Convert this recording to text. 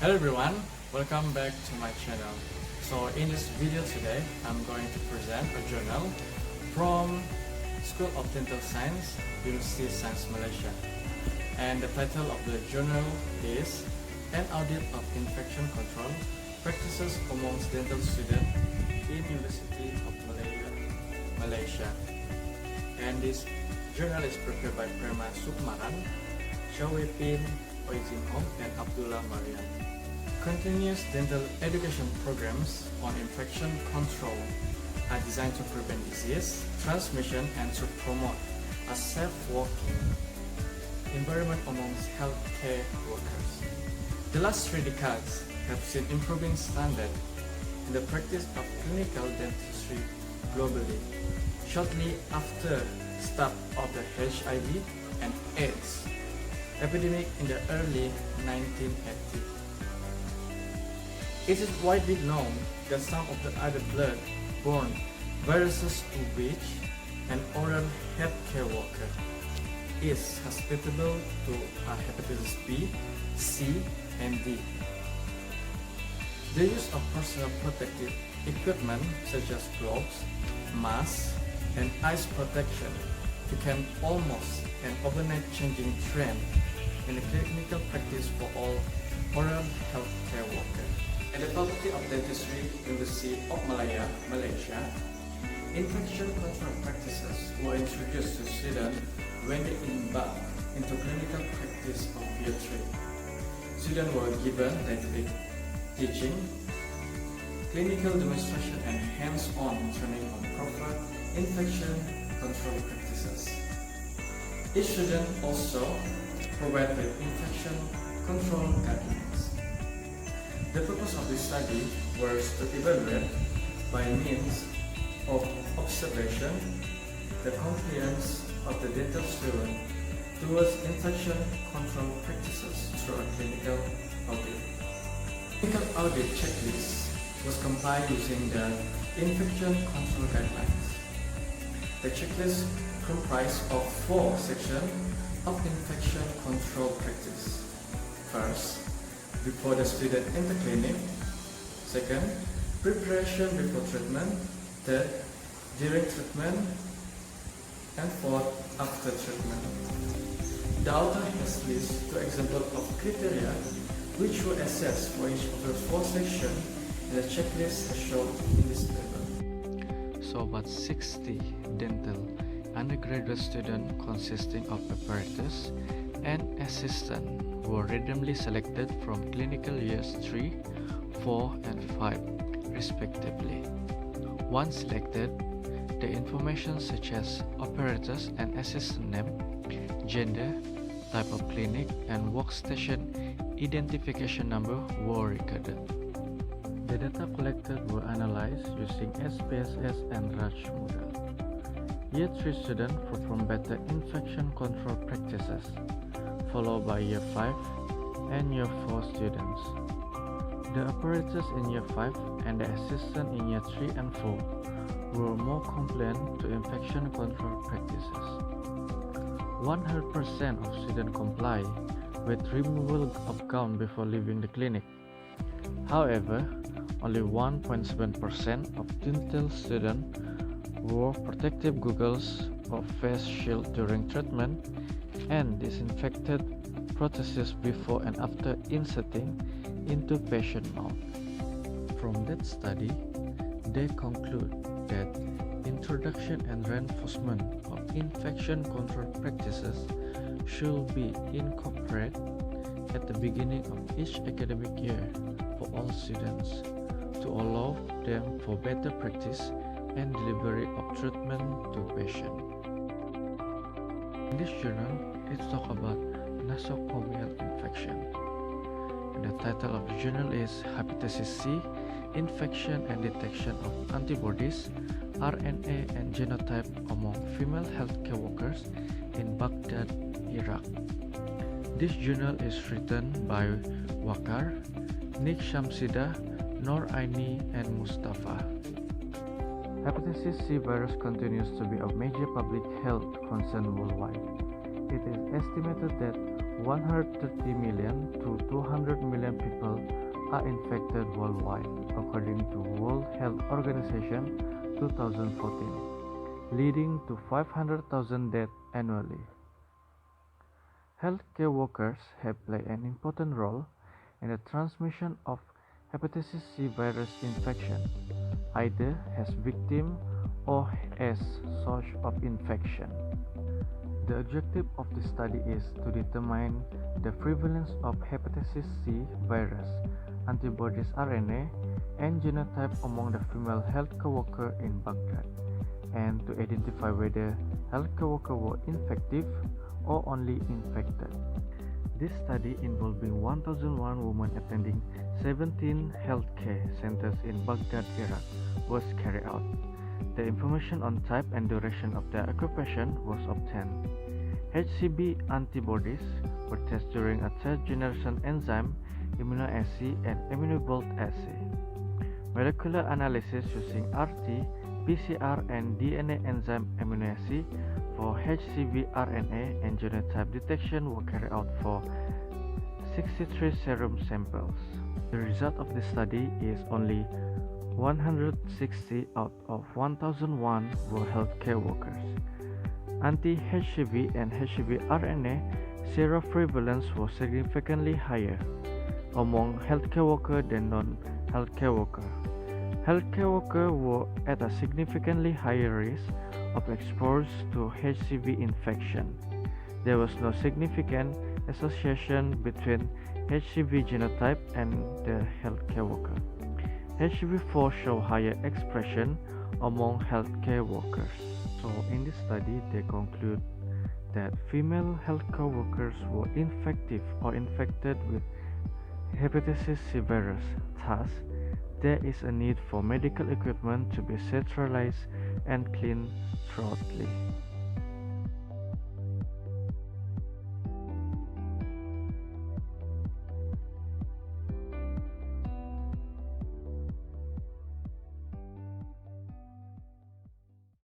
Hello everyone, welcome back to my channel. So in this video today, I'm going to present a journal from School of Dental Science, University of Science Malaysia. And the title of the journal is An Audit of Infection Control Practices Amongst Dental Students in University of Malaysia. And this journal is prepared by Prema Sukmaran, Shawepin Oizinhong, and Abdullah Mariam. Continuous dental education programs on infection control are designed to prevent disease transmission and to promote a safe working environment amongst healthcare workers. The last 3 decades have seen improving standard in the practice of clinical dentistry globally. Shortly after start of the HIV and AIDS epidemic in the early 1980s. It is widely known that some of the other blood-borne viruses to which an oral healthcare worker is susceptible to hepatitis B, C, and D. The use of personal protective equipment such as gloves, masks, and eyes protection became almost an overnight changing trend in the clinical practice for all oral healthcare workers. At the Faculty of Dentistry, University of Malaysia, infection control practices were introduced to students when they embarked into clinical practice of year 3. Students were given didactic teaching, clinical demonstration, and hands-on training on proper infection control practices. Each student also provided infection control guidelines. The purpose of this study was to evaluate by means of observation the compliance of the dental student towards infection control practices through a clinical audit. Clinical audit checklist was compiled using the infection control guidelines. The checklist comprised of 4 sections of infection control practice. First, before the student enter clinic. Second, preparation before treatment. Third, during treatment. And fourth, after treatment. The author has listed 2 examples of criteria which were assessed for each of the 4 sections, and the checklist is shown in this table. So about 60 dental undergraduate students consisting of apparatus and assistant were randomly selected from clinical years 3, 4, and 5 respectively. Once selected, the information such as apparatus and assistant name, gender, type of clinic, and workstation identification number were recorded. The data collected were analyzed using SPSS and Raj model. Year 3 students performed better infection control practices, followed by Year 5 and Year 4 students. The apparatus in Year 5 and the assistant in Year 3 and 4 were more compliant to infection control practices. 100% of students comply with removal of gown before leaving the clinic. However, only 1.7% of dental students wore protective goggles or face shield during treatment and disinfected prosthesis before and after inserting into patient mouth. From that study, they conclude that introduction and reinforcement of infection control practices should be incorporated at the beginning of each academic year for all students to allow them for better practice and delivery of treatment to patient. In this journal, it talks about nosocomial infection. And the title of the journal is Hepatitis C, Infection and Detection of Antibodies, RNA and Genotype among Female Healthcare Workers in Baghdad, Iraq. This journal is written by Wakar, Nick Shamsida, Noor Aini, and Mustafa. Hepatitis C virus continues to be a major public health concern worldwide. It is estimated that 130 million to 200 million people are infected worldwide, according to World Health Organization 2014, leading to 500,000 deaths annually. Healthcare workers have played an important role in the transmission of hepatitis C virus infection, either as victim or as source of infection. The objective of the study is to determine the prevalence of hepatitis C virus, antibodies RNA, and genotype among the female healthcare workers in Baghdad, and to identify whether healthcare workers were infective or only infected. This study, involving 1,001 women attending 17 healthcare centers in Baghdad, Iraq, was carried out. The information on type and duration of their occupation was obtained. HCV antibodies were tested during a third-generation enzyme, immunoassay, and immunovault assay. Molecular analysis using RT, PCR, and DNA enzyme immunoassay for HCV RNA and genotype detection were carried out for 63 serum samples. The result of the study is only 160 out of 1,001 were healthcare workers. Anti-HCV and HCV RNA seroprevalence was significantly higher among healthcare workers than non-healthcare workers. Healthcare workers were at a significantly higher risk of exposure to HCV infection. There was no significant association between HCV genotype and the healthcare worker. HCV4 show higher expression among healthcare workers. So in this study, they conclude that female healthcare workers were infective or infected with hepatitis C virus. Thus, there is a need for medical equipment to be sterilized and cleaned thoroughly.